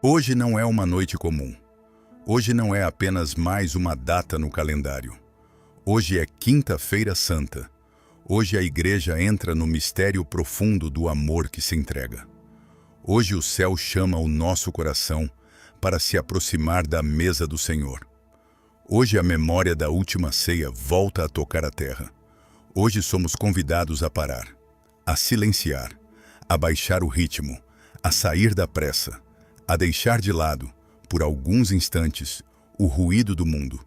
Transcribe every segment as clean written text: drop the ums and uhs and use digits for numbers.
Hoje não é uma noite comum. Hoje não é apenas mais uma data no calendário. Hoje é Quinta-feira Santa. Hoje a Igreja entra no mistério profundo do amor que se entrega. Hoje o céu chama o nosso coração para se aproximar da mesa do Senhor. Hoje a memória da última ceia volta a tocar a terra. Hoje somos convidados a parar, a silenciar, a baixar o ritmo, a sair da pressa, a deixar de lado, por alguns instantes, o ruído do mundo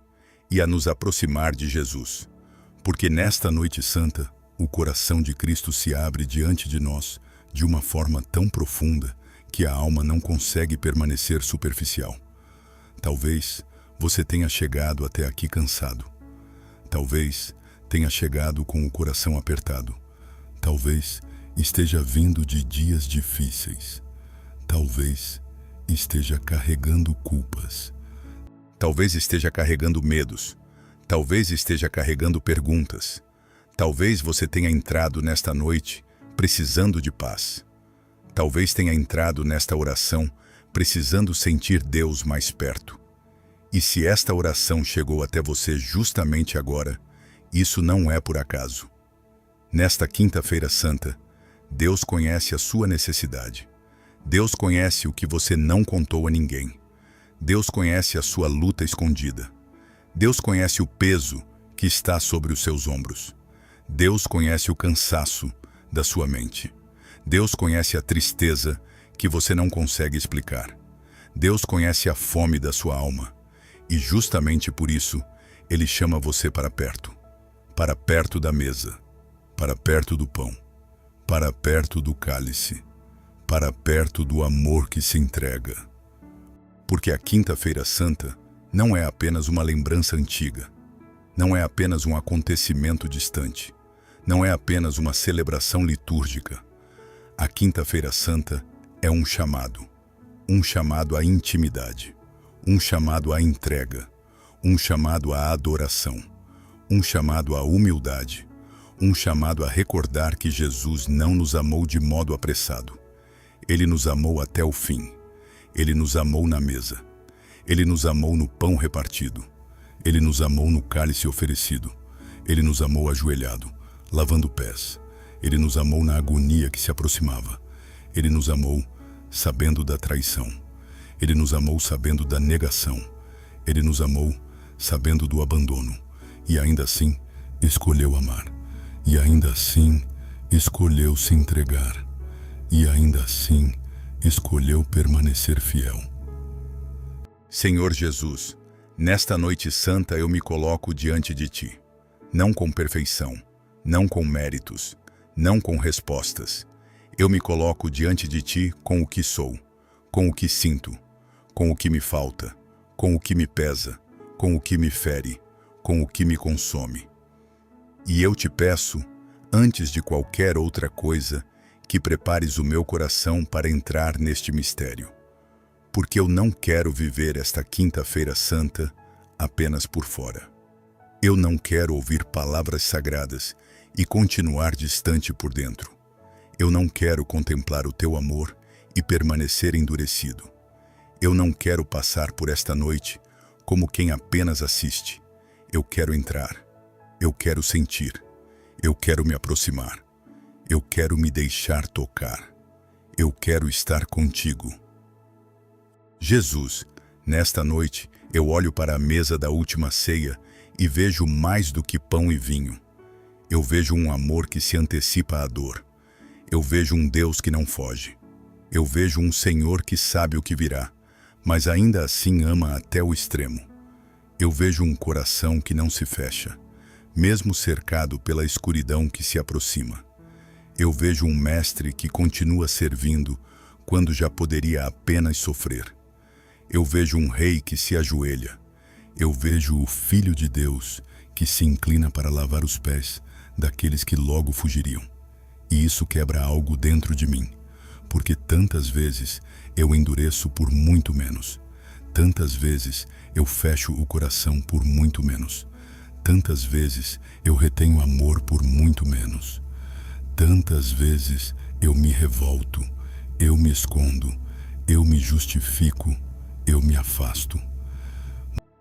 e a nos aproximar de Jesus. Porque nesta noite santa, o coração de Cristo se abre diante de nós de uma forma tão profunda que a alma não consegue permanecer superficial. Talvez você tenha chegado até aqui cansado. Talvez tenha chegado com o coração apertado. Talvez esteja vindo de dias difíceis. Talvez esteja carregando culpas. Talvez esteja carregando medos. Talvez esteja carregando perguntas. Talvez você tenha entrado nesta noite precisando de paz. Talvez tenha entrado nesta oração precisando sentir Deus mais perto. E se esta oração chegou até você justamente agora, isso não é por acaso. Nesta Quinta-feira Santa, Deus conhece a sua necessidade. Deus conhece o que você não contou a ninguém. Deus conhece a sua luta escondida. Deus conhece o peso que está sobre os seus ombros. Deus conhece o cansaço da sua mente. Deus conhece a tristeza que você não consegue explicar. Deus conhece a fome da sua alma. E justamente por isso, Ele chama você para perto da mesa, para perto do pão, para perto do cálice, para perto do amor que se entrega. Porque a Quinta-feira Santa não é apenas uma lembrança antiga, não é apenas um acontecimento distante, não é apenas uma celebração litúrgica. A Quinta-feira Santa é um chamado à intimidade, um chamado à entrega, um chamado à adoração, um chamado à humildade, um chamado a recordar que Jesus não nos amou de modo apressado. Ele nos amou até o fim. Ele nos amou na mesa. Ele nos amou no pão repartido. Ele nos amou no cálice oferecido. Ele nos amou ajoelhado, lavando pés. Ele nos amou na agonia que se aproximava. Ele nos amou sabendo da traição. Ele nos amou sabendo da negação. Ele nos amou sabendo do abandono. E ainda assim, escolheu amar. E ainda assim, escolheu se entregar. E ainda assim, escolheu permanecer fiel. Senhor Jesus, nesta noite santa eu me coloco diante de Ti. Não com perfeição, não com méritos, não com respostas. Eu me coloco diante de Ti com o que sou, com o que sinto, com o que me falta, com o que me pesa, com o que me fere, com o que me consome. E eu te peço, antes de qualquer outra coisa, que prepares o meu coração para entrar neste mistério. Porque eu não quero viver esta Quinta-feira Santa apenas por fora. Eu não quero ouvir palavras sagradas e continuar distante por dentro. Eu não quero contemplar o Teu amor e permanecer endurecido. Eu não quero passar por esta noite como quem apenas assiste. Eu quero entrar. Eu quero sentir. Eu quero me aproximar. Eu quero me deixar tocar. Eu quero estar contigo. Jesus, nesta noite eu olho para a mesa da última ceia e vejo mais do que pão e vinho. Eu vejo um amor que se antecipa à dor. Eu vejo um Deus que não foge. Eu vejo um Senhor que sabe o que virá, mas ainda assim ama até o extremo. Eu vejo um coração que não se fecha, mesmo cercado pela escuridão que se aproxima. Eu vejo um mestre que continua servindo quando já poderia apenas sofrer. Eu vejo um rei que se ajoelha. Eu vejo o Filho de Deus que se inclina para lavar os pés daqueles que logo fugiriam. E isso quebra algo dentro de mim, porque tantas vezes eu endureço por muito menos. Tantas vezes eu fecho o coração por muito menos. Tantas vezes eu retenho amor por muito menos. Tantas vezes eu me revolto, eu me escondo, eu me justifico, eu me afasto.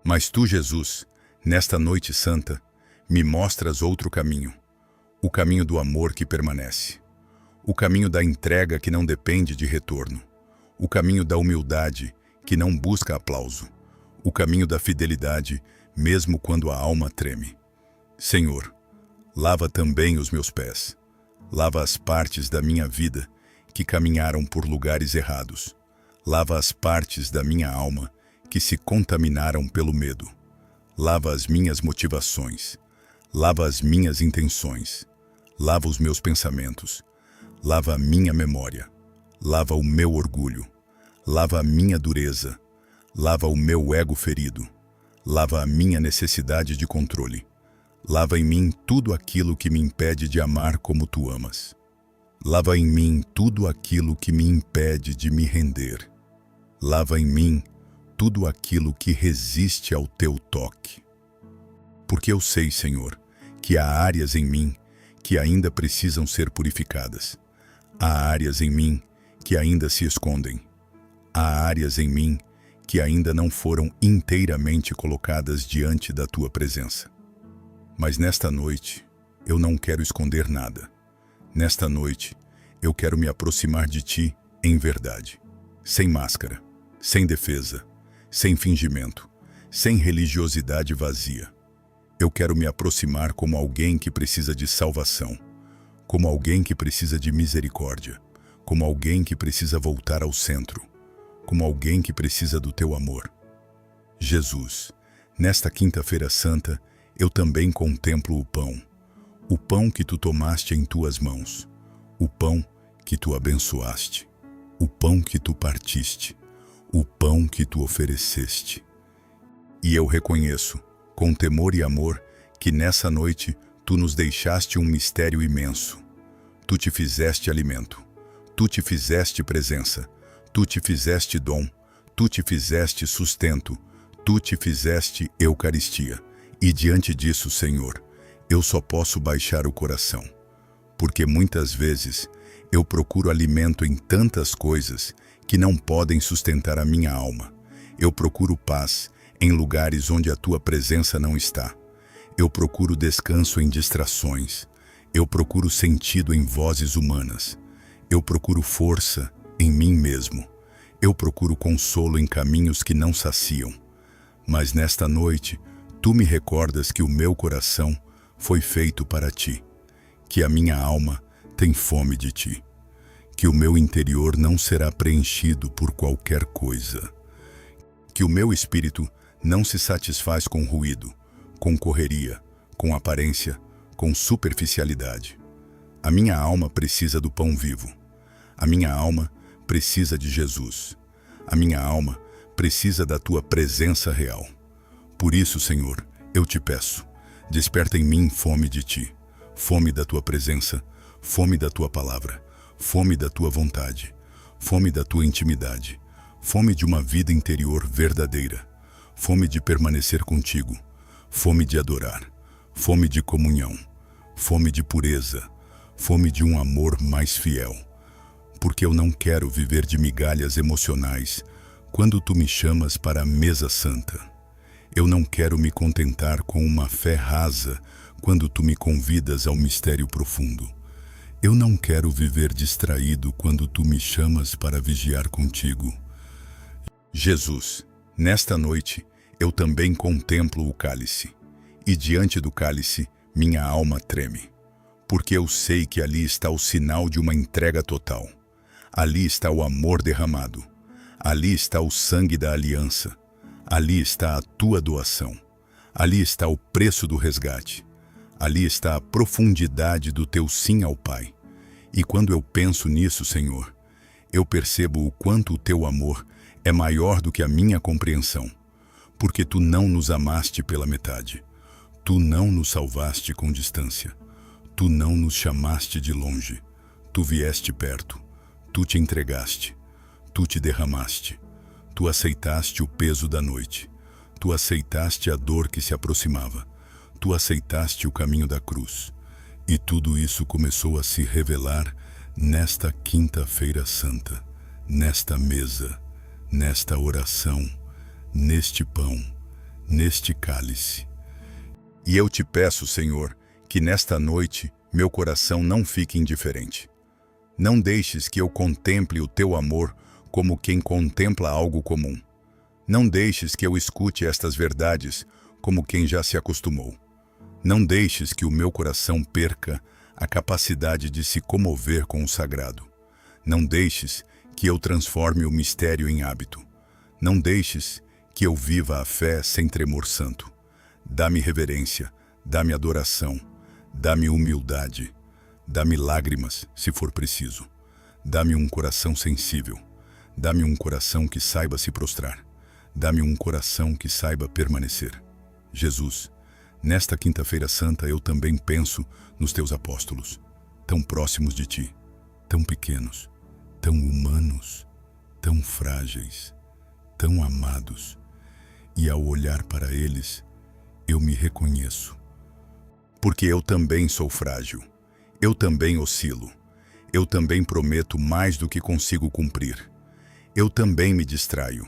Mas tu, Jesus, nesta noite santa, me mostras outro caminho, o caminho do amor que permanece, o caminho da entrega que não depende de retorno, o caminho da humildade que não busca aplauso, o caminho da fidelidade mesmo quando a alma treme. Senhor, lava também os meus pés, lava as partes da minha vida que caminharam por lugares errados, lava as partes da minha alma que se contaminaram pelo medo, lava as minhas motivações, lava as minhas intenções, lava os meus pensamentos, lava a minha memória, lava o meu orgulho, lava a minha dureza, lava o meu ego ferido, lava a minha necessidade de controle, lava em mim tudo aquilo que me impede de amar como tu amas. Lava em mim tudo aquilo que me impede de me render. Lava em mim tudo aquilo que resiste ao teu toque. Porque eu sei, Senhor, que há áreas em mim que ainda precisam ser purificadas. Há áreas em mim que ainda se escondem. Há áreas em mim que ainda não foram inteiramente colocadas diante da tua presença. Mas nesta noite, eu não quero esconder nada. Nesta noite, eu quero me aproximar de ti em verdade, sem máscara, sem defesa, sem fingimento, sem religiosidade vazia. Eu quero me aproximar como alguém que precisa de salvação, como alguém que precisa de misericórdia, como alguém que precisa voltar ao centro, como alguém que precisa do teu amor. Jesus, nesta quinta-feira santa, eu também contemplo o pão que tu tomaste em tuas mãos, o pão que tu abençoaste, o pão que tu partiste, o pão que tu ofereceste. E eu reconheço, com temor e amor, que nessa noite tu nos deixaste um mistério imenso. Tu te fizeste alimento, tu te fizeste presença, tu te fizeste dom, tu te fizeste sustento, tu te fizeste Eucaristia. E diante disso, Senhor, eu só posso baixar o coração, porque muitas vezes eu procuro alimento em tantas coisas que não podem sustentar a minha alma. Eu procuro paz em lugares onde a tua presença não está. Eu procuro descanso em distrações. Eu procuro sentido em vozes humanas. Eu procuro força em mim mesmo. Eu procuro consolo em caminhos que não saciam. Mas nesta noite, tu me recordas que o meu coração foi feito para ti, que a minha alma tem fome de ti, que o meu interior não será preenchido por qualquer coisa, que o meu espírito não se satisfaz com ruído, com correria, com aparência, com superficialidade. A minha alma precisa do pão vivo. A minha alma precisa de Jesus. A minha alma precisa da tua presença real. Por isso, Senhor, eu te peço, desperta em mim fome de ti, fome da tua presença, fome da tua palavra, fome da tua vontade, fome da tua intimidade, fome de uma vida interior verdadeira, fome de permanecer contigo, fome de adorar, fome de comunhão, fome de pureza, fome de um amor mais fiel. Porque eu não quero viver de migalhas emocionais quando tu me chamas para a mesa santa. Eu não quero me contentar com uma fé rasa quando tu me convidas ao mistério profundo. Eu não quero viver distraído quando tu me chamas para vigiar contigo. Jesus, nesta noite, eu também contemplo o cálice, e diante do cálice, minha alma treme, porque eu sei que ali está o sinal de uma entrega total. Ali está o amor derramado, ali está o sangue da aliança, ali está a tua doação, ali está o preço do resgate, ali está a profundidade do teu sim ao Pai. E quando eu penso nisso, Senhor, eu percebo o quanto o teu amor é maior do que a minha compreensão, porque tu não nos amaste pela metade, tu não nos salvaste com distância, tu não nos chamaste de longe, tu vieste perto, tu te entregaste, tu te derramaste. Tu aceitaste o peso da noite, tu aceitaste a dor que se aproximava, tu aceitaste o caminho da cruz, e tudo isso começou a se revelar nesta quinta-feira santa, nesta mesa, nesta oração, neste pão, neste cálice. E eu te peço, Senhor, que nesta noite meu coração não fique indiferente. Não deixes que eu contemple o teu amor como quem contempla algo comum. Não deixes que eu escute estas verdades como quem já se acostumou. Não deixes que o meu coração perca a capacidade de se comover com o sagrado. Não deixes que eu transforme o mistério em hábito. Não deixes que eu viva a fé sem tremor santo. Dá-me reverência, dá-me adoração, dá-me humildade, dá-me lágrimas, se for preciso. Dá-me um coração sensível, dá-me um coração que saiba se prostrar, dá-me um coração que saiba permanecer. Jesus, nesta quinta-feira santa eu também penso nos teus apóstolos, tão próximos de ti, tão pequenos, tão humanos, tão frágeis, tão amados. E ao olhar para eles, eu me reconheço. Porque eu também sou frágil, eu também oscilo, eu também prometo mais do que consigo cumprir. Eu também me distraio,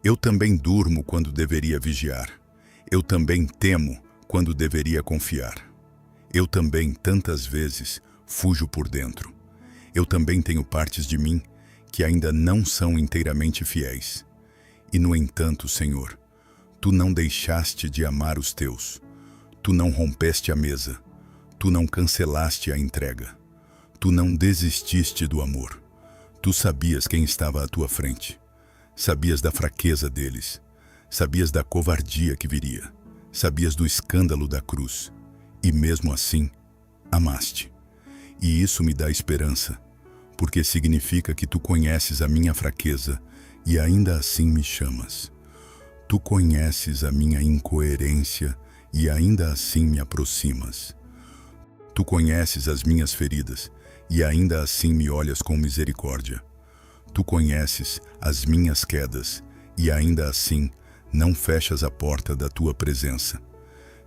eu também durmo quando deveria vigiar, eu também temo quando deveria confiar. Eu também, tantas vezes, fujo por dentro. Eu também tenho partes de mim que ainda não são inteiramente fiéis. E, no entanto, Senhor, Tu não deixaste de amar os Teus. Tu não rompeste a mesa. Tu não cancelaste a entrega. Tu não desististe do amor. Tu sabias quem estava à Tua frente. Sabias da fraqueza deles. Sabias da covardia que viria. Sabias do escândalo da cruz. E mesmo assim, amaste. E isso me dá esperança, porque significa que Tu conheces a minha fraqueza e ainda assim me chamas. Tu conheces a minha incoerência e ainda assim me aproximas. Tu conheces as minhas feridas e ainda assim me olhas com misericórdia. Tu conheces as minhas quedas e ainda assim não fechas a porta da Tua presença.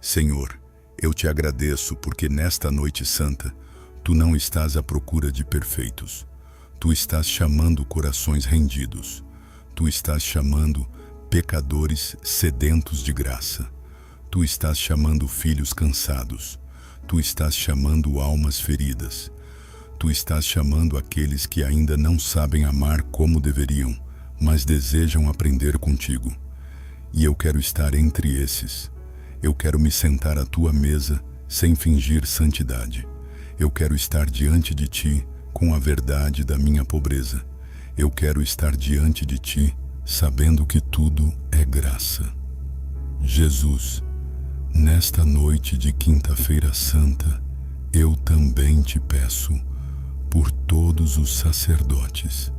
Senhor, eu Te agradeço porque nesta noite santa, Tu não estás à procura de perfeitos. Tu estás chamando corações rendidos. Tu estás chamando pecadores sedentos de graça. Tu estás chamando filhos cansados. Tu estás chamando almas feridas. Tu estás chamando aqueles que ainda não sabem amar como deveriam, mas desejam aprender contigo. E eu quero estar entre esses. Eu quero me sentar à Tua mesa sem fingir santidade. Eu quero estar diante de Ti com a verdade da minha pobreza. Eu quero estar diante de Ti sabendo que tudo é graça. Jesus, nesta noite de quinta-feira santa, eu também Te peço por todos os sacerdotes.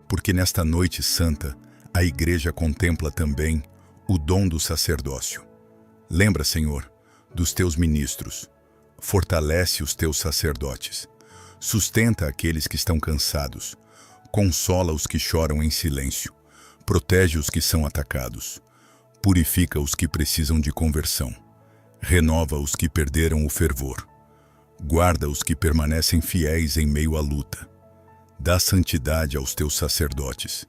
Porque nesta noite santa, a Igreja contempla também o dom do sacerdócio. Lembra, Senhor, dos Teus ministros. Fortalece os Teus sacerdotes. Sustenta aqueles que estão cansados. Consola os que choram em silêncio. Protege os que são atacados. Purifica os que precisam de conversão. Renova os que perderam o fervor. Guarda os que permanecem fiéis em meio à luta. Dá santidade aos Teus sacerdotes.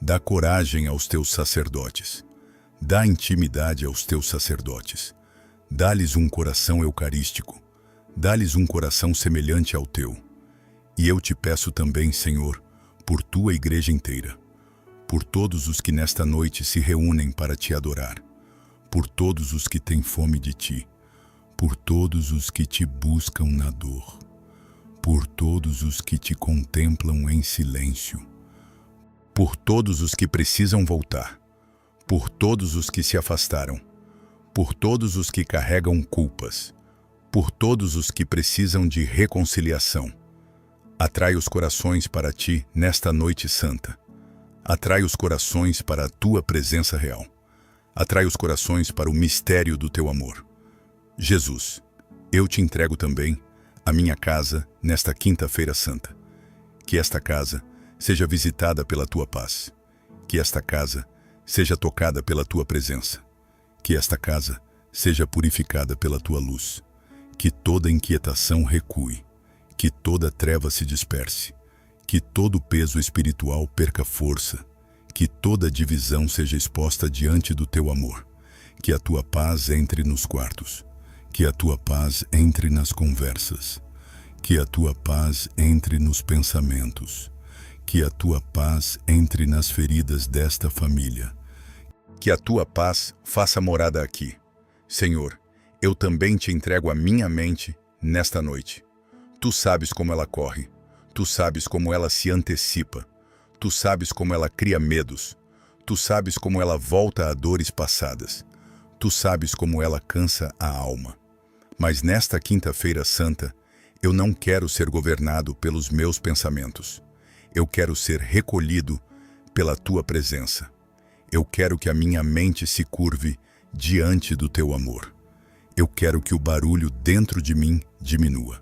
Dá coragem aos Teus sacerdotes. Dá intimidade aos Teus sacerdotes. Dá-lhes um coração eucarístico. Dá-lhes um coração semelhante ao Teu. E eu Te peço também, Senhor, por Tua Igreja inteira, por todos os que nesta noite se reúnem para Te adorar, por todos os que têm fome de Ti, por todos os que Te buscam na dor, por todos os que Te contemplam em silêncio, por todos os que precisam voltar, por todos os que se afastaram, por todos os que carregam culpas, por todos os que precisam de reconciliação. Atrai os corações para Ti nesta noite santa. Atrai os corações para a Tua presença real. Atrai os corações para o mistério do Teu amor. Jesus, eu Te entrego também a minha casa nesta quinta-feira santa. Que esta casa seja visitada pela Tua paz. Que esta casa seja tocada pela Tua presença. Que esta casa seja purificada pela Tua luz. Que toda inquietação recue. Que toda treva se disperse. Que Que todo peso espiritual perca força, que toda divisão seja exposta diante do teu amor, que a tua paz entre nos quartos, que a tua paz entre nas conversas, que a tua paz entre nos pensamentos, que a tua paz entre nas feridas desta família. Que a tua paz faça morada aqui. Senhor, eu também te entrego a minha mente nesta noite. Tu sabes como ela corre, tu sabes como ela se antecipa, tu sabes como ela cria medos, tu sabes como ela volta a dores passadas, tu sabes como ela cansa a alma. Mas nesta quinta-feira santa, eu não quero ser governado pelos meus pensamentos. Eu quero ser recolhido pela tua presença. Eu quero que a minha mente se curve diante do teu amor. Eu quero que o barulho dentro de mim diminua.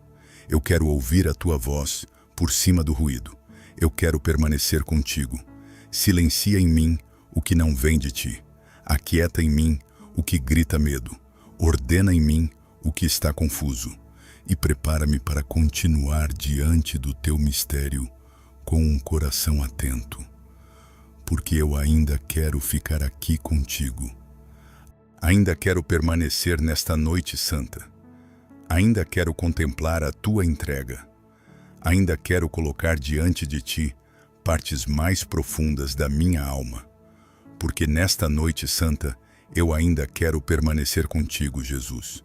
Eu quero ouvir a tua voz por cima do ruído. Eu quero permanecer contigo. Silencia em mim o que não vem de ti. Aquieta em mim o que grita medo. Ordena em mim o que está confuso. E prepara-me para continuar diante do teu mistério com um coração atento. Porque eu ainda quero ficar aqui contigo. Ainda quero permanecer nesta noite santa. Ainda quero contemplar a tua entrega. Ainda quero colocar diante de ti partes mais profundas da minha alma. Porque nesta noite santa eu ainda quero permanecer contigo, Jesus.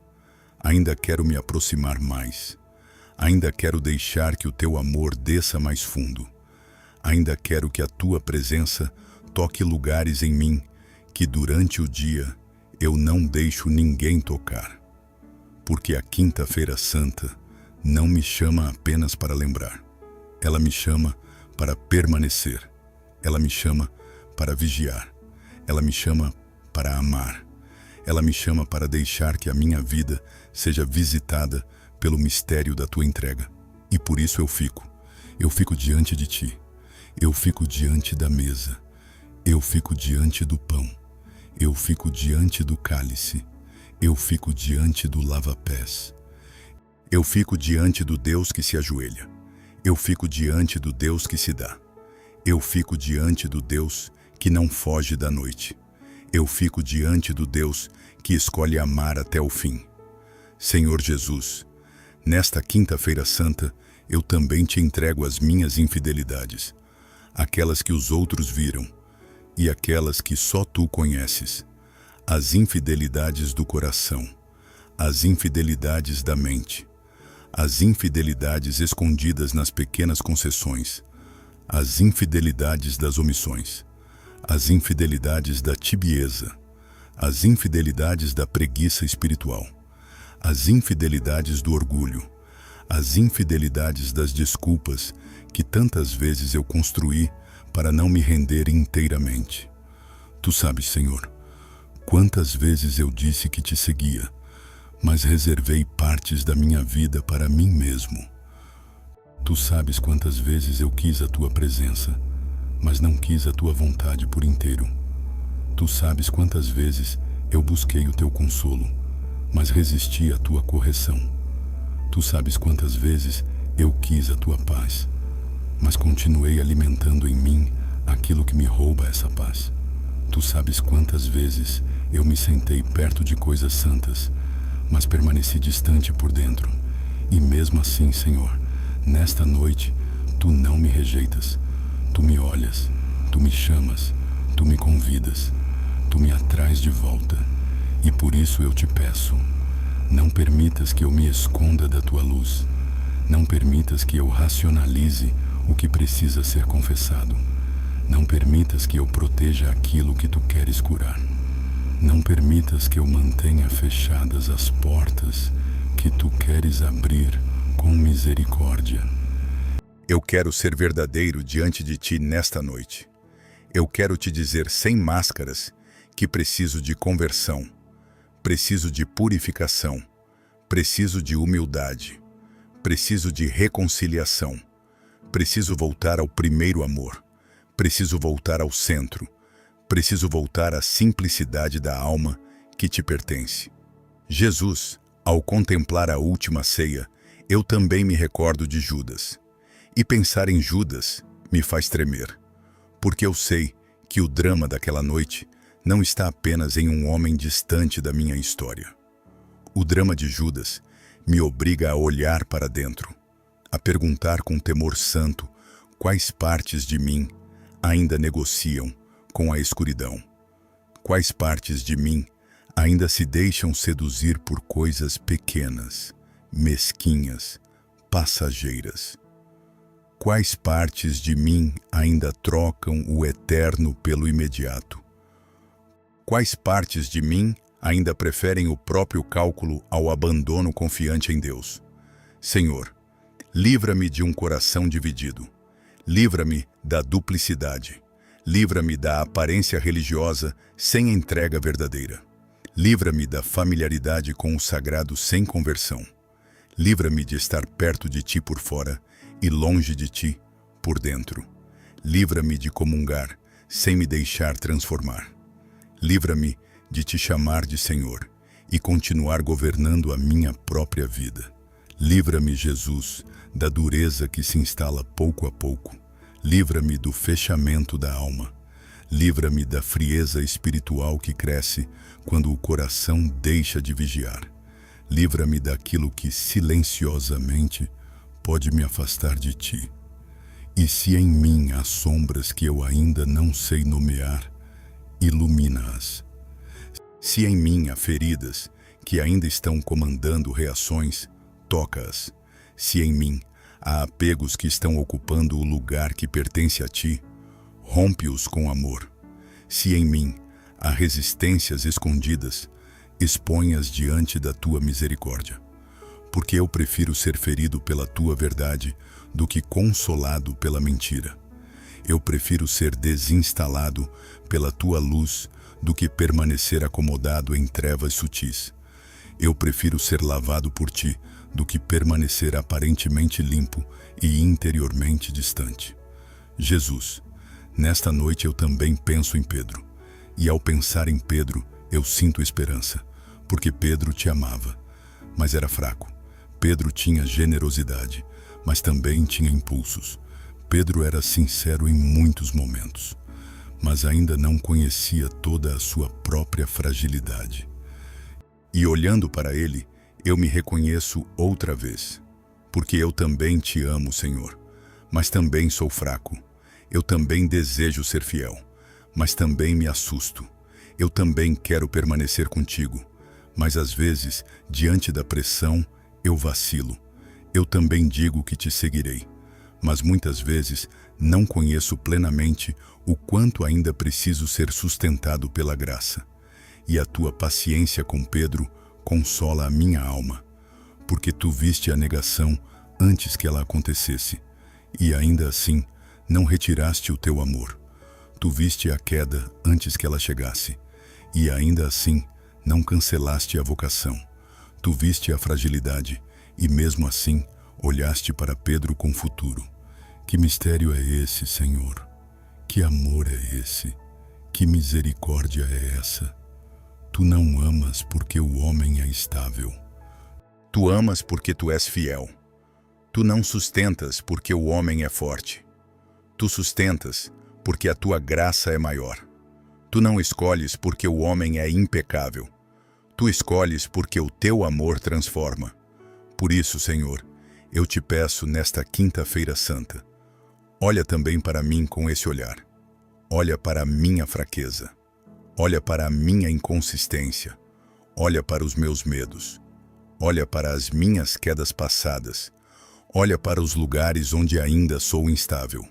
Ainda quero me aproximar mais. Ainda quero deixar que o teu amor desça mais fundo. Ainda quero que a tua presença toque lugares em mim que durante o dia eu não deixo ninguém tocar. Porque a quinta-feira santa não me chama apenas para lembrar. Ela me chama para permanecer. Ela me chama para vigiar. Ela me chama para amar. Ela me chama para deixar que a minha vida seja visitada pelo mistério da tua entrega. E por isso eu fico diante de ti. Eu fico diante da mesa. Eu fico diante do pão. Eu fico diante do cálice. Eu fico diante do lava-pés. Eu fico diante do Deus que se ajoelha. Eu fico diante do Deus que se dá. Eu fico diante do Deus que não foge da noite. Eu fico diante do Deus que escolhe amar até o fim. Senhor Jesus, nesta quinta-feira santa, eu também te entrego as minhas infidelidades, aquelas que os outros viram e aquelas que só tu conheces, as infidelidades do coração, as infidelidades da mente, as infidelidades escondidas nas pequenas concessões, as infidelidades das omissões, as infidelidades da tibieza, as infidelidades da preguiça espiritual, as infidelidades do orgulho, as infidelidades das desculpas que tantas vezes eu construí para não me render inteiramente. Tu sabes, Senhor, quantas vezes eu disse que te seguia, mas reservei partes da minha vida para mim mesmo. Tu sabes quantas vezes eu quis a tua presença, mas não quis a tua vontade por inteiro. Tu sabes quantas vezes eu busquei o teu consolo, mas resisti à tua correção. Tu sabes quantas vezes eu quis a tua paz, mas continuei alimentando em mim aquilo que me rouba essa paz. Tu sabes quantas vezes eu me sentei perto de coisas santas, mas permaneci distante por dentro. E mesmo assim, Senhor, nesta noite, tu não me rejeitas. Tu me olhas, tu me chamas, tu me convidas, tu me atrais de volta. E por isso eu te peço, não permitas que eu me esconda da tua luz. Não permitas que eu racionalize o que precisa ser confessado. Não permitas que eu proteja aquilo que tu queres curar. Não permitas que eu mantenha fechadas as portas que tu queres abrir com misericórdia. Eu quero ser verdadeiro diante de ti nesta noite. Eu quero te dizer sem máscaras que preciso de conversão, preciso de purificação, preciso de humildade, preciso de reconciliação, preciso voltar ao primeiro amor, preciso voltar ao centro, preciso voltar à simplicidade da alma que te pertence. Jesus, ao contemplar a última ceia, eu também me recordo de Judas. E pensar em Judas me faz tremer, porque eu sei que o drama daquela noite não está apenas em um homem distante da minha história. O drama de Judas me obriga a olhar para dentro, a perguntar com temor santo quais partes de mim ainda negociam com a escuridão, quais partes de mim ainda se deixam seduzir por coisas pequenas, mesquinhas, passageiras. Quais partes de mim ainda trocam o eterno pelo imediato? Quais partes de mim ainda preferem o próprio cálculo ao abandono confiante em Deus? Senhor, livra-me de um coração dividido. Livra-me da duplicidade. Livra-me da aparência religiosa sem entrega verdadeira. Livra-me da familiaridade com o sagrado sem conversão. Livra-me de estar perto de Ti por fora e longe de Ti por dentro. Livra-me de comungar sem me deixar transformar. Livra-me de Te chamar de Senhor e continuar governando a minha própria vida. Livra-me, Jesus, da dureza que se instala pouco a pouco. Livra-me do fechamento da alma. Livra-me da frieza espiritual que cresce quando o coração deixa de vigiar. Livra-me daquilo que silenciosamente pode me afastar de Ti. E se em mim há sombras que eu ainda não sei nomear, ilumina-as. Se em mim há feridas que ainda estão comandando reações, toca-as. Se em mim há apegos que estão ocupando o lugar que pertence a Ti, rompe-os com amor. Se em mim há resistências escondidas, expõe-as diante da Tua misericórdia. Porque eu prefiro ser ferido pela Tua verdade do que consolado pela mentira. Eu prefiro ser desinstalado pela Tua luz do que permanecer acomodado em trevas sutis. Eu prefiro ser lavado por Ti do que permanecer aparentemente limpo e interiormente distante. Jesus, nesta noite eu também penso em Pedro. E ao pensar em Pedro, eu sinto esperança, porque Pedro Te amava, mas era fraco. Pedro tinha generosidade, mas também tinha impulsos. Pedro era sincero em muitos momentos, mas ainda não conhecia toda a sua própria fragilidade. E olhando para ele, eu me reconheço outra vez, porque eu também Te amo, Senhor, mas também sou fraco. Eu também desejo ser fiel, mas também me assusto. Eu também quero permanecer contigo, mas às vezes, diante da pressão, eu vacilo. Eu também digo que Te seguirei, mas muitas vezes não conheço plenamente o quanto ainda preciso ser sustentado pela graça. E a Tua paciência com Pedro consola a minha alma, porque Tu viste a negação antes que ela acontecesse, e ainda assim não retiraste o Teu amor. Tu viste a queda antes que ela chegasse, e ainda assim não cancelaste a vocação. Tu viste a fragilidade, e mesmo assim olhaste para Pedro com futuro. Que mistério é esse, Senhor? Que amor é esse? Que misericórdia é essa? Tu não amas porque o homem é estável. Tu amas porque Tu és fiel. Tu não sustentas porque o homem é forte. Tu sustentas porque a Tua graça é maior. Tu não escolhes porque o homem é impecável. Tu escolhes porque o Teu amor transforma. Por isso, Senhor, eu Te peço nesta quinta-feira santa, olha também para mim com esse olhar. Olha para a minha fraqueza. Olha para a minha inconsistência. Olha para os meus medos. Olha para as minhas quedas passadas. Olha para os lugares onde ainda sou instável.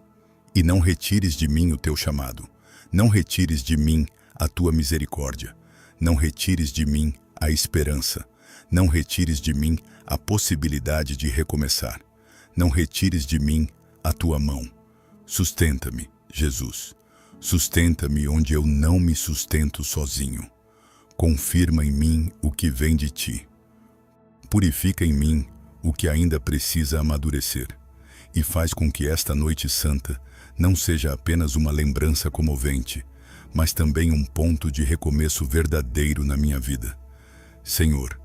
E não retires de mim o Teu chamado. Não retires de mim a Tua misericórdia. Não retires de mim a esperança. Não retires de mim a possibilidade de recomeçar. Não retires de mim a Tua mão. Sustenta-me, Jesus. Sustenta-me onde eu não me sustento sozinho. Confirma em mim o que vem de Ti. Purifica em mim o que ainda precisa amadurecer. E faz com que esta noite santa não seja apenas uma lembrança comovente, mas também um ponto de recomeço verdadeiro na minha vida. Senhor,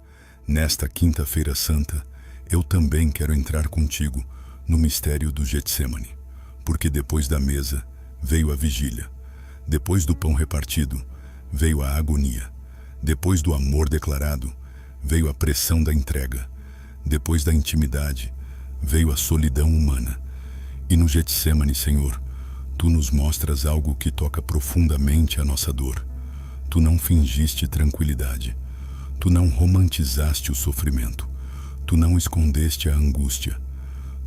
nesta quinta-feira santa, eu também quero entrar contigo no mistério do Getsemane, porque depois da mesa veio a vigília, depois do pão repartido veio a agonia, depois do amor declarado veio a pressão da entrega, depois da intimidade veio a solidão humana. E no Getsêmani, Senhor, Tu nos mostras algo que toca profundamente a nossa dor. Tu não fingiste tranquilidade. Tu não romantizaste o sofrimento. Tu não escondeste a angústia.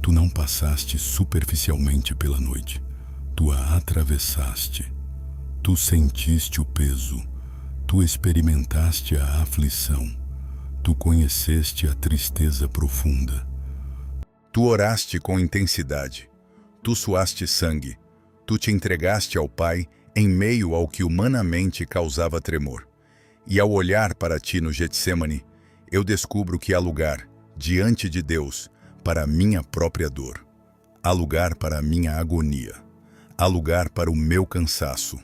Tu não passaste superficialmente pela noite. Tu a atravessaste. Tu sentiste o peso. Tu experimentaste a aflição. Tu conheceste a tristeza profunda. Tu oraste com intensidade. Tu suaste sangue. Tu te entregaste ao Pai em meio ao que humanamente causava tremor. E ao olhar para ti no Getsêmani, eu descubro que há lugar, diante de Deus, para a minha própria dor. Há lugar para a minha agonia. Há lugar para o meu cansaço.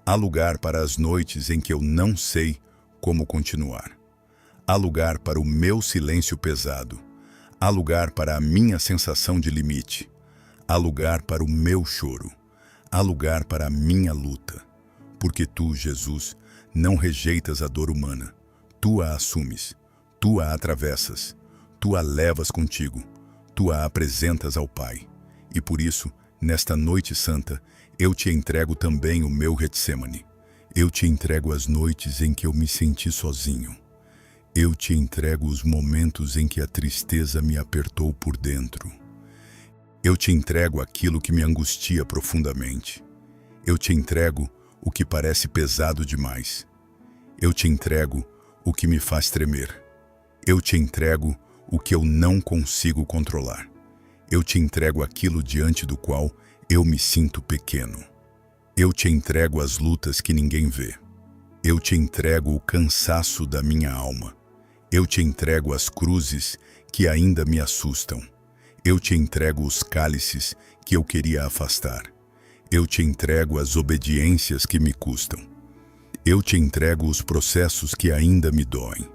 Há lugar para as noites em que eu não sei como continuar. Há lugar para o meu silêncio pesado. Há lugar para a minha sensação de limite. Há lugar para o meu choro. Há lugar para a minha luta. Porque tu, Jesus, não rejeitas a dor humana. Tu a assumes. Tu a atravessas. Tu a levas contigo. Tu a apresentas ao Pai. E por isso, nesta noite santa, eu te entrego também o meu Getsêmani. Eu te entrego as noites em que eu me senti sozinho. Eu te entrego os momentos em que a tristeza me apertou por dentro. Eu te entrego aquilo que me angustia profundamente. Eu te entrego o que parece pesado demais. Eu te entrego o que me faz tremer. Eu te entrego o que eu não consigo controlar. Eu te entrego aquilo diante do qual eu me sinto pequeno. Eu te entrego as lutas que ninguém vê. Eu te entrego o cansaço da minha alma. Eu te entrego as cruzes que ainda me assustam. Eu te entrego os cálices que eu queria afastar. Eu te entrego as obediências que me custam. Eu te entrego os processos que ainda me doem.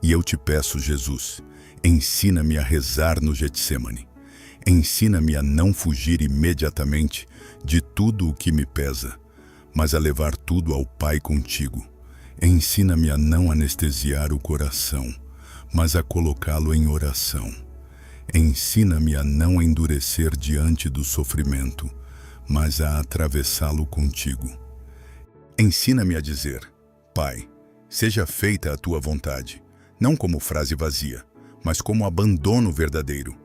E eu te peço, Jesus, ensina-me a rezar no Getsêmani. Ensina-me a não fugir imediatamente de tudo o que me pesa, mas a levar tudo ao Pai contigo. Ensina-me a não anestesiar o coração, mas a colocá-lo em oração. Ensina-me a não endurecer diante do sofrimento, mas a atravessá-lo contigo. Ensina-me a dizer, Pai, seja feita a tua vontade, não como frase vazia, mas como abandono verdadeiro,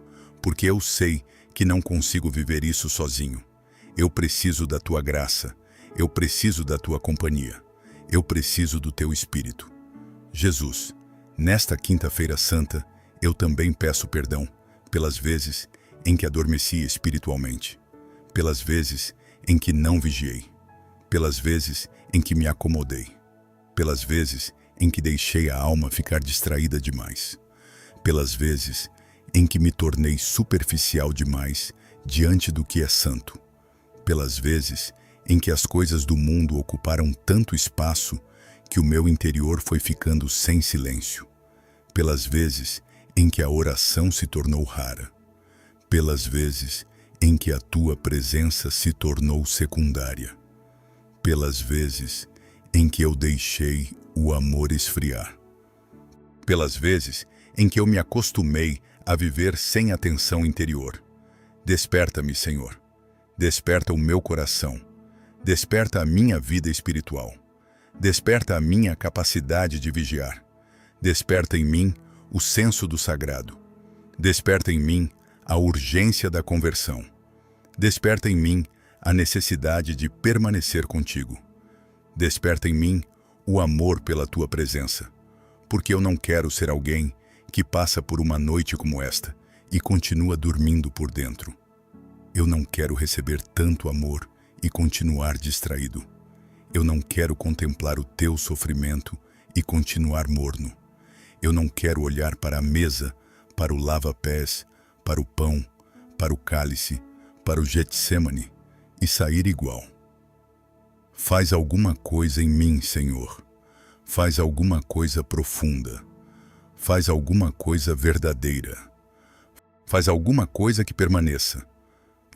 porque eu sei que não consigo viver isso sozinho. Eu preciso da tua graça, eu preciso da tua companhia, eu preciso do teu Espírito. Jesus, nesta quinta-feira santa, eu também peço perdão pelas vezes em que adormeci espiritualmente, pelas vezes em que não vigiei, pelas vezes em que me acomodei, pelas vezes em que deixei a alma ficar distraída demais, pelas vezes em que me tornei superficial demais diante do que é santo, pelas vezes em que as coisas do mundo ocuparam tanto espaço que o meu interior foi ficando sem silêncio, pelas vezes em que a oração se tornou rara, pelas vezes em que a tua presença se tornou secundária, pelas vezes em que eu deixei o amor esfriar, pelas vezes em que eu me acostumei a viver sem atenção interior. Desperta-me, Senhor. Desperta o meu coração. Desperta a minha vida espiritual. Desperta a minha capacidade de vigiar. Desperta em mim o senso do sagrado. Desperta em mim a urgência da conversão. Desperta em mim a necessidade de permanecer contigo. Desperta em mim o amor pela tua presença, porque eu não quero ser alguém que passa por uma noite como esta e continua dormindo por dentro. Eu não quero receber tanto amor e continuar distraído. Eu não quero contemplar o teu sofrimento e continuar morno. Eu não quero olhar para a mesa, para o lava-pés, para o pão, para o cálice, para o Getsêmani e sair igual. Faz alguma coisa em mim, Senhor. Faz alguma coisa profunda. Faz alguma coisa verdadeira. Faz alguma coisa que permaneça.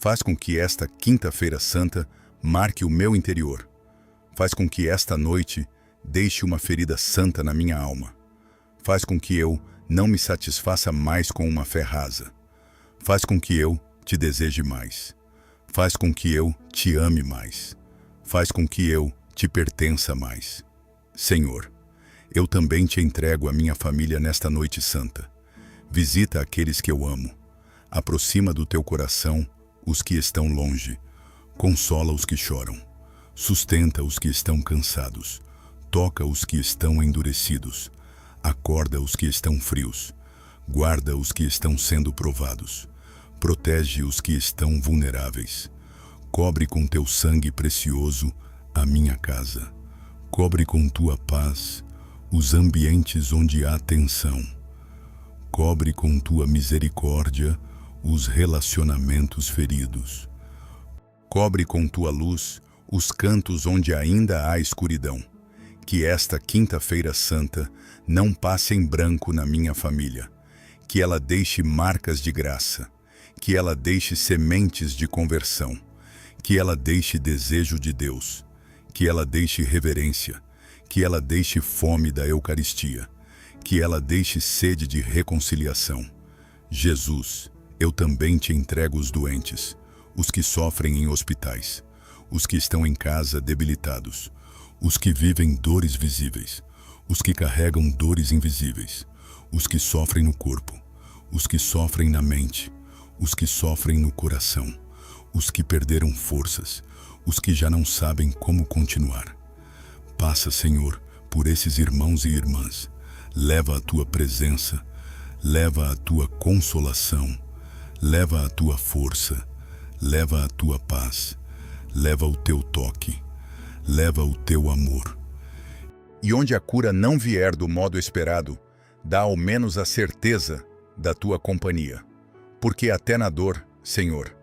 Faz com que esta quinta-feira santa marque o meu interior. Faz com que esta noite deixe uma ferida santa na minha alma. Faz com que eu não me satisfaça mais com uma fé rasa. Faz com que eu te deseje mais. Faz com que eu te ame mais. Faz com que eu te pertença mais. Senhor, eu também te entrego a minha família nesta noite santa. Visita aqueles que eu amo. Aproxima do teu coração os que estão longe. Consola os que choram. Sustenta os que estão cansados. Toca os que estão endurecidos. Acorda os que estão frios. Guarda os que estão sendo provados. Protege os que estão vulneráveis. Cobre com teu sangue precioso a minha casa. Cobre com tua paz os ambientes onde há tensão. Cobre com tua misericórdia os relacionamentos feridos. Cobre com tua luz os cantos onde ainda há escuridão. Que esta quinta-feira santa não passe em branco na minha família. Que ela deixe marcas de graça. Que ela deixe sementes de conversão. Que ela deixe desejo de Deus. Que ela deixe reverência. Que ela deixe fome da Eucaristia. Que ela deixe sede de reconciliação. Jesus, eu também te entrego os doentes, os que sofrem em hospitais, os que estão em casa debilitados, os que vivem dores visíveis, os que carregam dores invisíveis, os que sofrem no corpo, os que sofrem na mente, os que sofrem no coração, os que perderam forças, os que já não sabem como continuar. Passa, Senhor, por esses irmãos e irmãs. Leva a tua presença, leva a tua consolação, leva a tua força, leva a tua paz, leva o teu toque, leva o teu amor. E onde a cura não vier do modo esperado, dá ao menos a certeza da tua companhia. Porque até na dor, Senhor,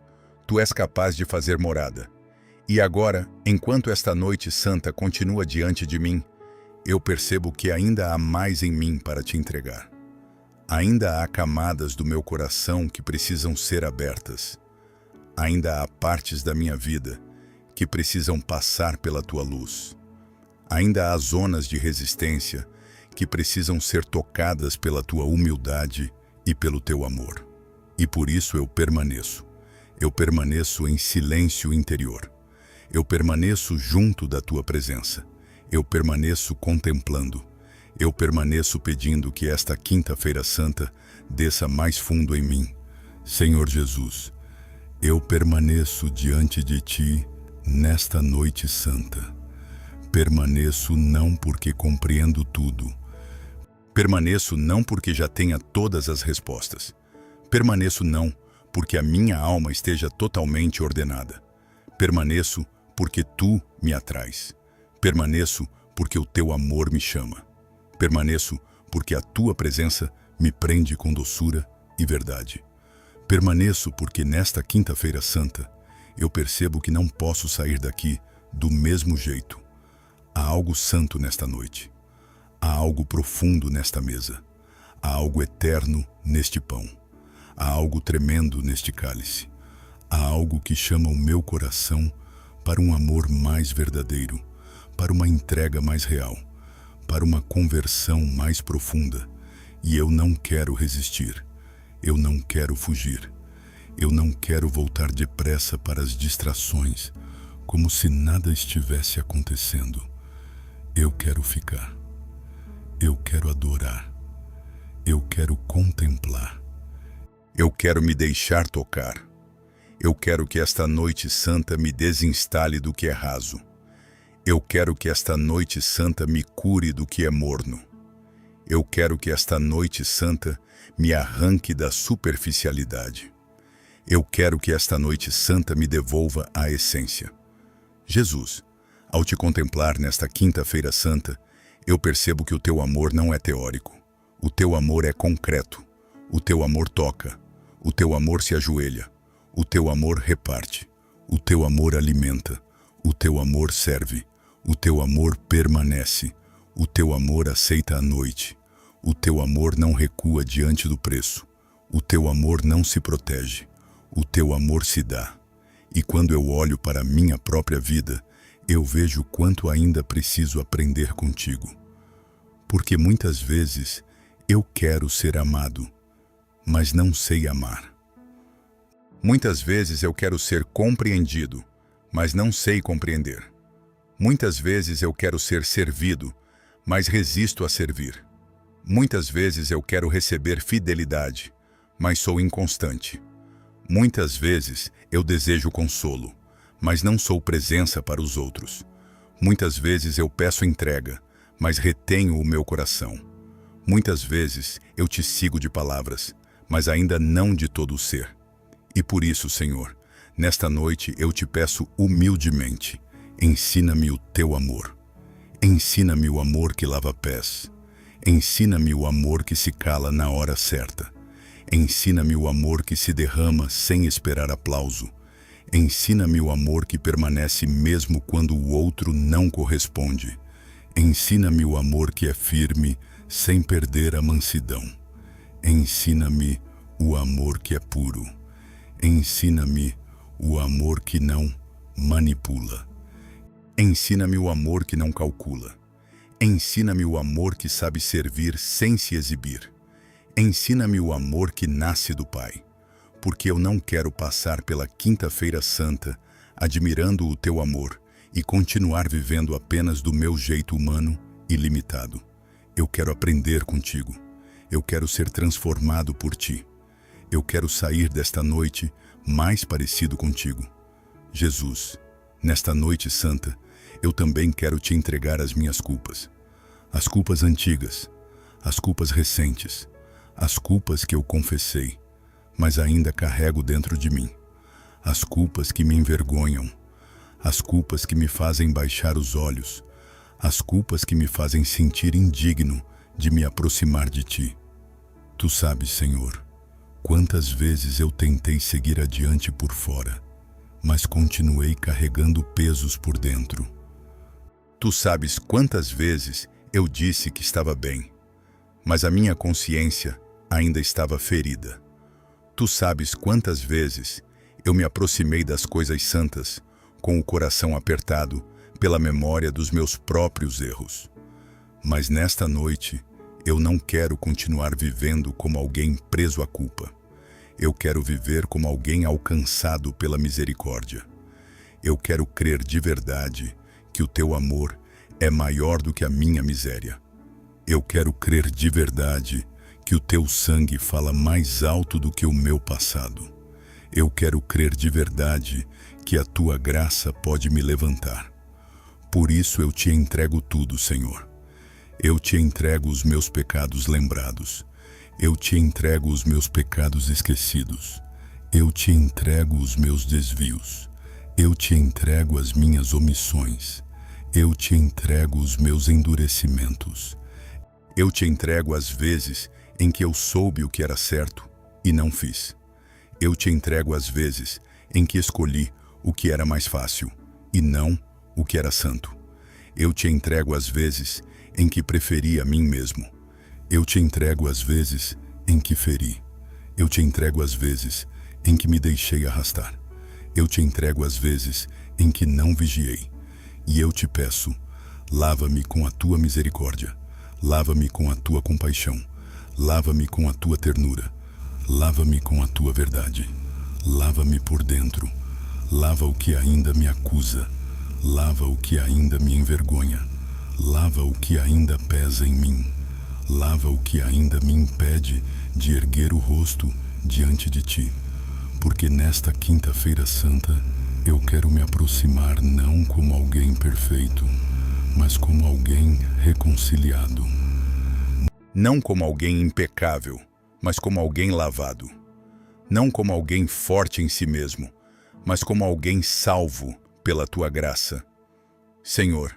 tu és capaz de fazer morada. E agora, enquanto esta noite santa continua diante de mim, eu percebo que ainda há mais em mim para te entregar. Ainda há camadas do meu coração que precisam ser abertas. Ainda há partes da minha vida que precisam passar pela tua luz. Ainda há zonas de resistência que precisam ser tocadas pela tua humildade e pelo teu amor. E por isso eu permaneço. Eu permaneço em silêncio interior. Eu permaneço junto da tua presença. Eu permaneço contemplando. Eu permaneço pedindo que esta quinta-feira santa desça mais fundo em mim. Senhor Jesus, eu permaneço diante de ti nesta noite santa. Permaneço não porque compreendo tudo. Permaneço não porque já tenha todas as respostas. Permaneço não porque a minha alma esteja totalmente ordenada. Permaneço porque tu me atrás. Permaneço porque o teu amor me chama. Permaneço porque a tua presença me prende com doçura e verdade. Permaneço porque nesta quinta-feira santa eu percebo que não posso sair daqui do mesmo jeito. Há algo santo nesta noite. Há algo profundo nesta mesa. Há algo eterno neste pão. Há algo tremendo neste cálice. Há algo que chama o meu coração para um amor mais verdadeiro, para uma entrega mais real, para uma conversão mais profunda. E eu não quero resistir. Eu não quero fugir. Eu não quero voltar depressa para as distrações, como se nada estivesse acontecendo. Eu quero ficar. Eu quero adorar. Eu quero contemplar. Eu quero me deixar tocar. Eu quero que esta noite santa me desinstale do que é raso. Eu quero que esta noite santa me cure do que é morno. Eu quero que esta noite santa me arranque da superficialidade. Eu quero que esta noite santa me devolva a essência. Jesus, ao te contemplar nesta quinta-feira santa, eu percebo que o teu amor não é teórico. O teu amor é concreto. O teu amor toca. O teu amor se ajoelha. O teu amor reparte. O teu amor alimenta. O teu amor serve. O teu amor permanece. O teu amor aceita a noite. O teu amor não recua diante do preço. O teu amor não se protege. O teu amor se dá. E quando eu olho para a minha própria vida, eu vejo quanto ainda preciso aprender contigo. Porque muitas vezes eu quero ser amado, mas não sei amar. Muitas vezes eu quero ser compreendido, mas não sei compreender. Muitas vezes eu quero ser servido, mas resisto a servir. Muitas vezes eu quero receber fidelidade, mas sou inconstante. Muitas vezes eu desejo consolo, mas não sou presença para os outros. Muitas vezes eu peço entrega, mas retenho o meu coração. Muitas vezes eu te sigo de palavras, mas ainda não de todo o ser. E por isso, Senhor, nesta noite eu te peço humildemente, ensina-me o teu amor. Ensina-me o amor que lava pés. Ensina-me o amor que se cala na hora certa. Ensina-me o amor que se derrama sem esperar aplauso. Ensina-me o amor que permanece mesmo quando o outro não corresponde. Ensina-me o amor que é firme sem perder a mansidão. Ensina-me o amor que é puro. Ensina-me o amor que não manipula. Ensina-me o amor que não calcula. Ensina-me o amor que sabe servir sem se exibir. Ensina-me o amor que nasce do Pai, porque eu não quero passar pela Quinta-feira Santa admirando o teu amor e continuar vivendo apenas do meu jeito humano e limitado. Eu quero aprender contigo. Eu quero ser transformado por ti. Eu quero sair desta noite mais parecido contigo. Jesus, nesta noite santa, eu também quero te entregar as minhas culpas. As culpas antigas, as culpas recentes, as culpas que eu confessei, mas ainda carrego dentro de mim. As culpas que me envergonham, as culpas que me fazem baixar os olhos, as culpas que me fazem sentir indigno de me aproximar de ti. Tu sabes, Senhor, quantas vezes eu tentei seguir adiante por fora, mas continuei carregando pesos por dentro. Tu sabes quantas vezes eu disse que estava bem, mas a minha consciência ainda estava ferida. Tu sabes quantas vezes eu me aproximei das coisas santas com o coração apertado pela memória dos meus próprios erros. Mas nesta noite, eu não quero continuar vivendo como alguém preso à culpa. Eu quero viver como alguém alcançado pela misericórdia. Eu quero crer de verdade que o teu amor é maior do que a minha miséria. Eu quero crer de verdade que o teu sangue fala mais alto do que o meu passado. Eu quero crer de verdade que a tua graça pode me levantar. Por isso eu te entrego tudo, Senhor. Eu te entrego os meus pecados lembrados. Eu te entrego os meus pecados esquecidos. Eu te entrego os meus desvios. Eu te entrego as minhas omissões. Eu te entrego os meus endurecimentos. Eu te entrego as vezes em que eu soube o que era certo e não fiz. Eu te entrego as vezes em que escolhi o que era mais fácil e não o que era santo. Eu te entrego as vezes em que preferi a mim mesmo. Eu te entrego as vezes em que feri. Eu te entrego as vezes em que me deixei arrastar. Eu te entrego as vezes em que não vigiei. E eu te peço, lava-me com a tua misericórdia, lava-me com a tua compaixão, lava-me com a tua ternura, lava-me com a tua verdade, lava-me por dentro, lava o que ainda me acusa, lava o que ainda me envergonha, lava o que ainda pesa em mim, lava o que ainda me impede de erguer o rosto diante de ti, porque nesta Quinta-feira Santa eu quero me aproximar não como alguém perfeito, mas como alguém reconciliado. Não como alguém impecável, mas como alguém lavado. Não como alguém forte em si mesmo, mas como alguém salvo pela tua graça. Senhor,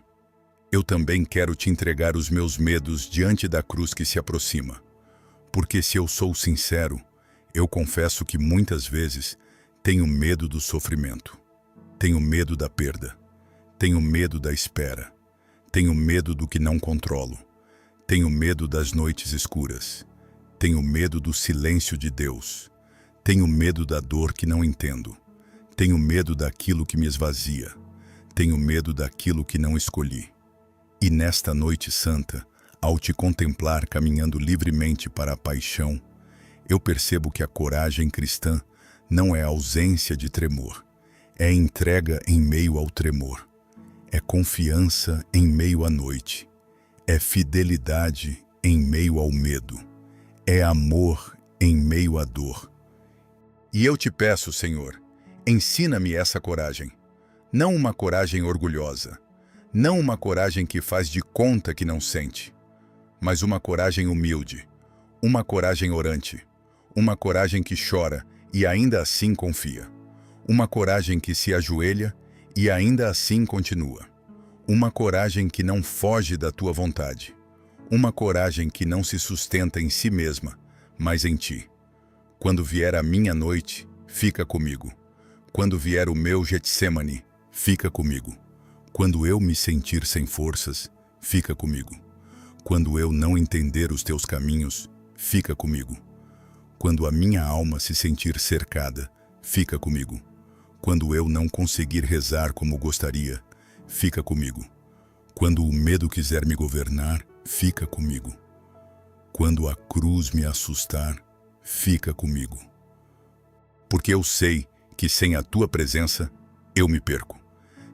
eu também quero te entregar os meus medos diante da cruz que se aproxima. Porque se eu sou sincero, eu confesso que muitas vezes tenho medo do sofrimento. Tenho medo da perda. Tenho medo da espera. Tenho medo do que não controlo. Tenho medo das noites escuras. Tenho medo do silêncio de Deus. Tenho medo da dor que não entendo. Tenho medo daquilo que me esvazia. Tenho medo daquilo que não escolhi. E nesta noite santa, ao te contemplar caminhando livremente para a paixão, eu percebo que a coragem cristã não é ausência de tremor, é entrega em meio ao tremor, é confiança em meio à noite, é fidelidade em meio ao medo, é amor em meio à dor. E eu te peço, Senhor, ensina-me essa coragem, não uma coragem orgulhosa, não uma coragem que faz de conta que não sente, mas uma coragem humilde, uma coragem orante, uma coragem que chora e ainda assim confia, uma coragem que se ajoelha e ainda assim continua, uma coragem que não foge da tua vontade, uma coragem que não se sustenta em si mesma, mas em ti. Quando vier a minha noite, fica comigo. Quando vier o meu Getsemane, fica comigo. Quando eu me sentir sem forças, fica comigo. Quando eu não entender os teus caminhos, fica comigo. Quando a minha alma se sentir cercada, fica comigo. Quando eu não conseguir rezar como gostaria, fica comigo. Quando o medo quiser me governar, fica comigo. Quando a cruz me assustar, fica comigo. Porque eu sei que sem a tua presença, eu me perco.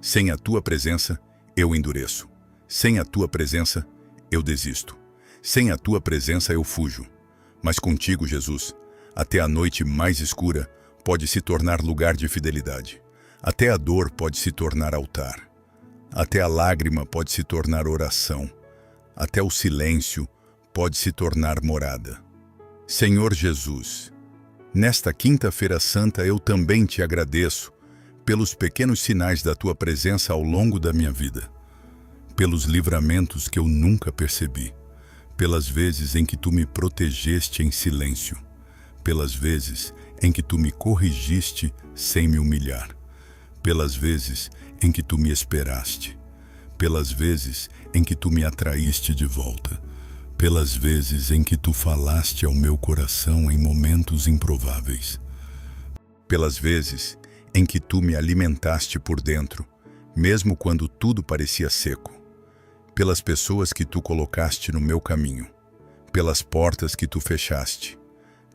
Sem a tua presença, eu endureço. Sem a tua presença, eu desisto. Sem a tua presença, eu fujo. Mas contigo, Jesus, até a noite mais escura pode se tornar lugar de fidelidade. Até a dor pode se tornar altar. Até a lágrima pode se tornar oração. Até o silêncio pode se tornar morada. Senhor Jesus, nesta quinta-feira santa eu também te agradeço pelos pequenos sinais da tua presença ao longo da minha vida, pelos livramentos que eu nunca percebi, pelas vezes em que tu me protegeste em silêncio, pelas vezes em que tu me corrigiste sem me humilhar, pelas vezes em que tu me esperaste, pelas vezes em que tu me atraíste de volta, pelas vezes em que tu falaste ao meu coração em momentos improváveis, pelas vezes em que tu me alimentaste por dentro, mesmo quando tudo parecia seco, pelas pessoas que tu colocaste no meu caminho, pelas portas que tu fechaste,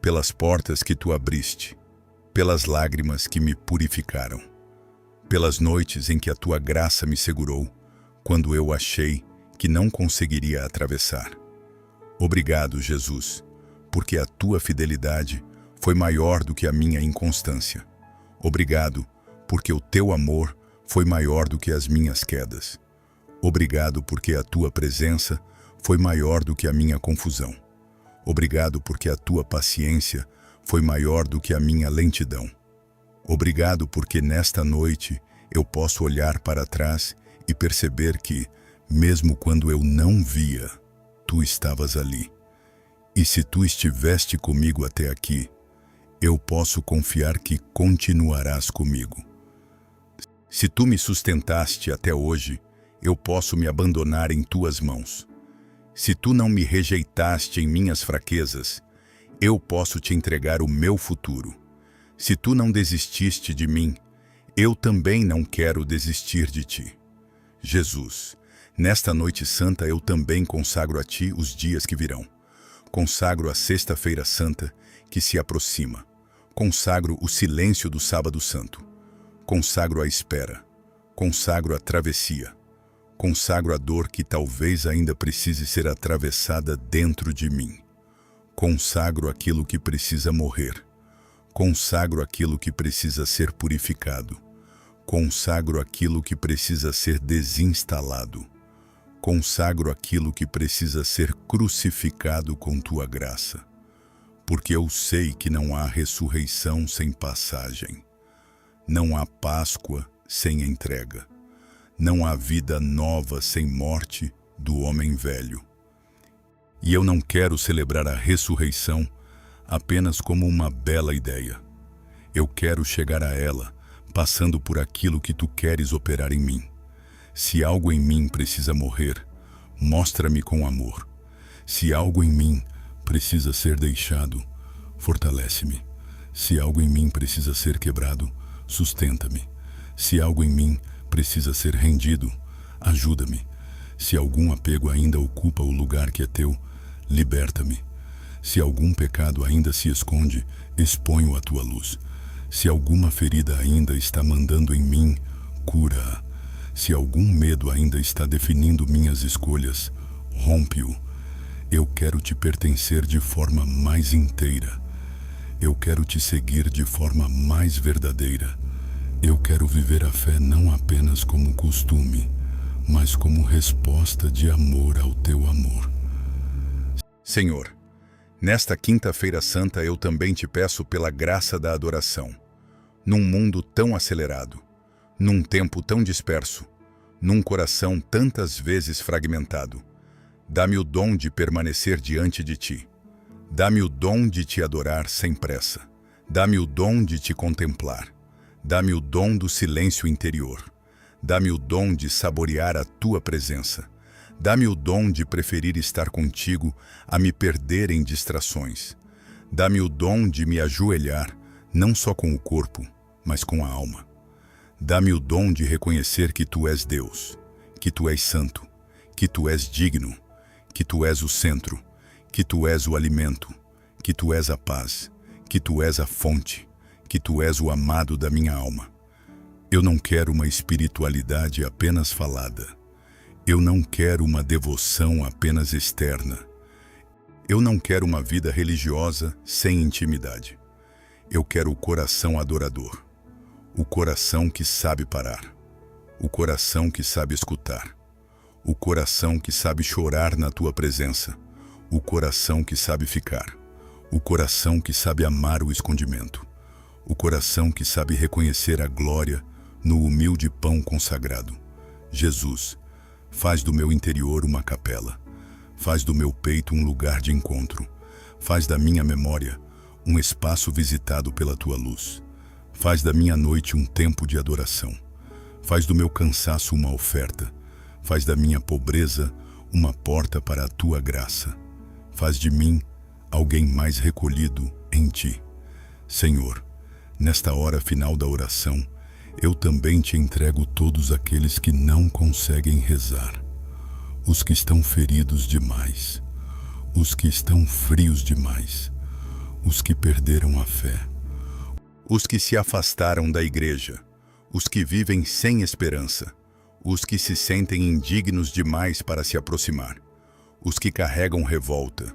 pelas portas que tu abriste, pelas lágrimas que me purificaram, pelas noites em que a tua graça me segurou, quando eu achei que não conseguiria atravessar. Obrigado, Jesus, porque a tua fidelidade foi maior do que a minha inconstância. Obrigado, porque o teu amor foi maior do que as minhas quedas. Obrigado, porque a tua presença foi maior do que a minha confusão. Obrigado, porque a tua paciência foi maior do que a minha lentidão. Obrigado, porque nesta noite eu posso olhar para trás e perceber que, mesmo quando eu não via, tu estavas ali. E se tu estiveste comigo até aqui, eu posso confiar que continuarás comigo. Se tu me sustentaste até hoje, eu posso me abandonar em tuas mãos. Se tu não me rejeitaste em minhas fraquezas, eu posso te entregar o meu futuro. Se tu não desististe de mim, eu também não quero desistir de ti. Jesus, nesta noite santa eu também consagro a ti os dias que virão. Consagro a sexta-feira santa que se aproxima. Consagro o silêncio do sábado santo. Consagro a espera. Consagro a travessia. Consagro a dor que talvez ainda precise ser atravessada dentro de mim. Consagro aquilo que precisa morrer. Consagro aquilo que precisa ser purificado. Consagro aquilo que precisa ser desinstalado. Consagro aquilo que precisa ser crucificado com tua graça. Porque eu sei que não há ressurreição sem passagem. Não há Páscoa sem entrega. Não há vida nova sem morte do homem velho. E eu não quero celebrar a ressurreição apenas como uma bela ideia. Eu quero chegar a ela passando por aquilo que tu queres operar em mim. Se algo em mim precisa morrer, mostra-me com amor. Se algo em mim precisa ser deixado, fortalece-me. Se algo em mim precisa ser quebrado, sustenta-me. Se algo em mim precisa ser rendido, ajuda-me. Se algum apego ainda ocupa o lugar que é teu, liberta-me. Se algum pecado ainda se esconde, exponho à tua luz. Se alguma ferida ainda está mandando em mim, cura-a. Se algum medo ainda está definindo minhas escolhas, rompe-o. Eu quero te pertencer de forma mais inteira. Eu quero te seguir de forma mais verdadeira. Eu quero viver a fé não apenas como costume, mas como resposta de amor ao teu amor. Senhor, nesta quinta-feira santa eu também te peço pela graça da adoração. Num mundo tão acelerado, num tempo tão disperso, num coração tantas vezes fragmentado, dá-me o dom de permanecer diante de ti. Dá-me o dom de te adorar sem pressa. Dá-me o dom de te contemplar. Dá-me o dom do silêncio interior. Dá-me o dom de saborear a tua presença. Dá-me o dom de preferir estar contigo a me perder em distrações. Dá-me o dom de me ajoelhar, não só com o corpo, mas com a alma. Dá-me o dom de reconhecer que tu és Deus, que tu és santo, que tu és digno, que tu és o centro, que tu és o alimento, que tu és a paz, que tu és a fonte, que tu és o amado da minha alma. Eu não quero uma espiritualidade apenas falada. Eu não quero uma devoção apenas externa. Eu não quero uma vida religiosa sem intimidade. Eu quero o coração adorador, o coração que sabe parar, o coração que sabe escutar, o coração que sabe chorar na tua presença, o coração que sabe ficar, o coração que sabe amar o escondimento, o coração que sabe reconhecer a glória no humilde pão consagrado. Jesus, faz do meu interior uma capela, faz do meu peito um lugar de encontro, faz da minha memória um espaço visitado pela tua luz, faz da minha noite um tempo de adoração, faz do meu cansaço uma oferta, faz da minha pobreza uma porta para a tua graça. Faz de mim alguém mais recolhido em ti. Senhor, nesta hora final da oração, eu também te entrego todos aqueles que não conseguem rezar, os que estão feridos demais, os que estão frios demais, os que perderam a fé, os que se afastaram da igreja, os que vivem sem esperança, os que se sentem indignos demais para se aproximar, os que carregam revolta,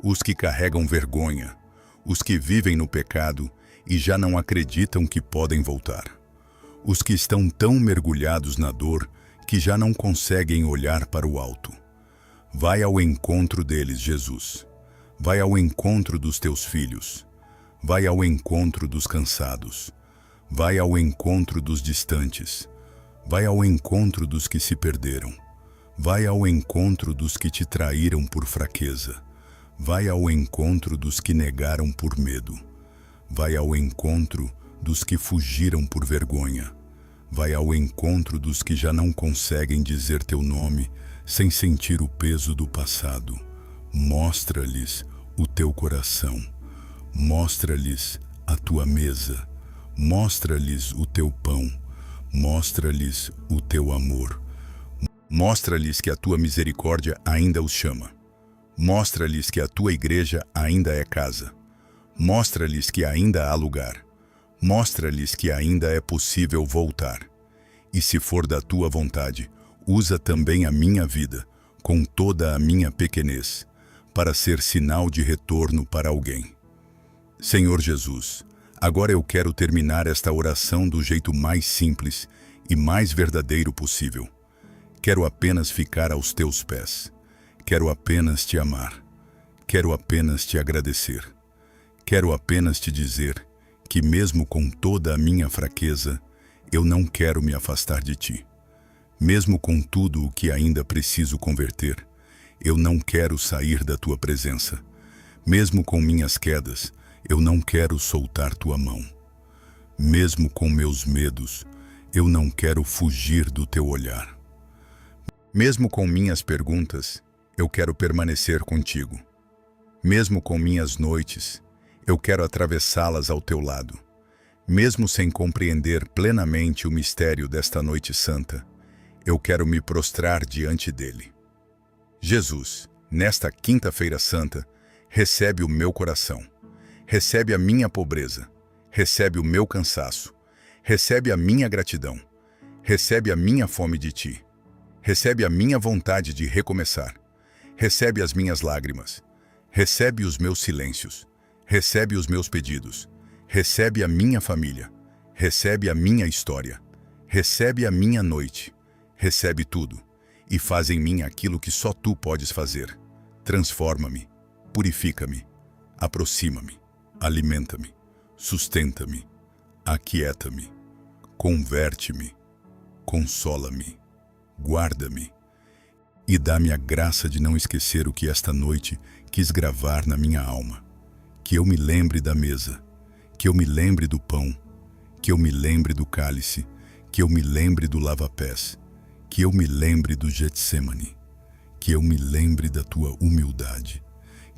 os que carregam vergonha, os que vivem no pecado e já não acreditam que podem voltar, os que estão tão mergulhados na dor que já não conseguem olhar para o alto. Vai ao encontro deles, Jesus. Vai ao encontro dos teus filhos. Vai ao encontro dos cansados. Vai ao encontro dos distantes. Vai ao encontro dos que se perderam. Vai ao encontro dos que te traíram por fraqueza. Vai ao encontro dos que negaram por medo. Vai ao encontro dos que fugiram por vergonha. Vai ao encontro dos que já não conseguem dizer teu nome sem sentir o peso do passado. Mostra-lhes o teu coração. Mostra-lhes a tua mesa. Mostra-lhes o teu pão. Mostra-lhes o teu amor. Mostra-lhes que a tua misericórdia ainda os chama. Mostra-lhes que a tua igreja ainda é casa. Mostra-lhes que ainda há lugar. Mostra-lhes que ainda é possível voltar. E se for da tua vontade, usa também a minha vida, com toda a minha pequenez, para ser sinal de retorno para alguém. Senhor Jesus, agora eu quero terminar esta oração do jeito mais simples e mais verdadeiro possível. Quero apenas ficar aos teus pés. Quero apenas te amar. Quero apenas te agradecer. Quero apenas te dizer que mesmo com toda a minha fraqueza, eu não quero me afastar de ti. Mesmo com tudo o que ainda preciso converter, eu não quero sair da tua presença. Mesmo com minhas quedas, eu não quero soltar tua mão. Mesmo com meus medos, eu não quero fugir do teu olhar. Mesmo com minhas perguntas, eu quero permanecer contigo. Mesmo com minhas noites, eu quero atravessá-las ao teu lado. Mesmo sem compreender plenamente o mistério desta noite santa, eu quero me prostrar diante dele. Jesus, nesta quinta-feira santa, recebe o meu coração, recebe a minha pobreza, recebe o meu cansaço, recebe a minha gratidão, recebe a minha fome de ti, recebe a minha vontade de recomeçar, recebe as minhas lágrimas, recebe os meus silêncios, recebe os meus pedidos, recebe a minha família, recebe a minha história, recebe a minha noite, recebe tudo e faz em mim aquilo que só tu podes fazer. Transforma-me, purifica-me, aproxima-me, alimenta-me, sustenta-me, aquieta-me, converte-me, consola-me, guarda-me e dá-me a graça de não esquecer o que esta noite quis gravar na minha alma. Que eu me lembre da mesa, que eu me lembre do pão, que eu me lembre do cálice, que eu me lembre do lava-pés, que eu me lembre do Getsemane, que eu me lembre da tua humildade,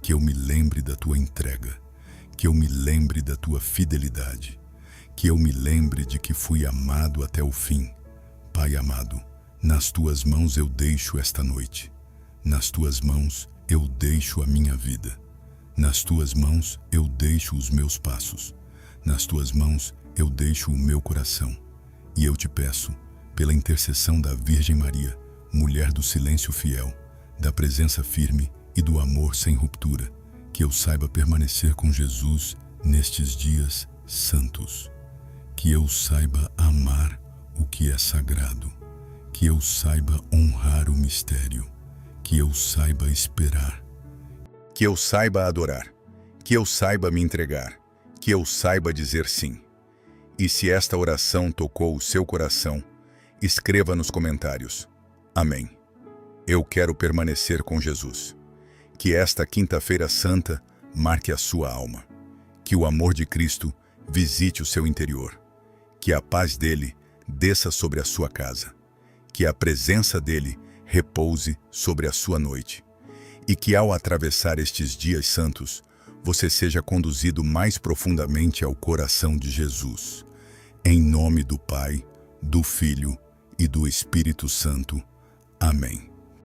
que eu me lembre da tua entrega, que eu me lembre da tua fidelidade, que eu me lembre de que fui amado até o fim. Pai amado, nas tuas mãos eu deixo esta noite, nas tuas mãos eu deixo a minha vida, nas tuas mãos eu deixo os meus passos, nas tuas mãos eu deixo o meu coração. E eu te peço, pela intercessão da Virgem Maria, mulher do silêncio fiel, da presença firme e do amor sem ruptura, que eu saiba permanecer com Jesus nestes dias santos, que eu saiba amar o que é sagrado, que eu saiba honrar o mistério, que eu saiba esperar, que eu saiba adorar, que eu saiba me entregar, que eu saiba dizer sim. E se esta oração tocou o seu coração, escreva nos comentários. Amém. Eu quero permanecer com Jesus. Que esta quinta-feira santa marque a sua alma. Que o amor de Cristo visite o seu interior. Que a paz dele desça sobre a sua casa. Que a presença dele repouse sobre a sua noite. E que ao atravessar estes dias santos, você seja conduzido mais profundamente ao coração de Jesus. Em nome do Pai, do Filho e do Espírito Santo. Amém.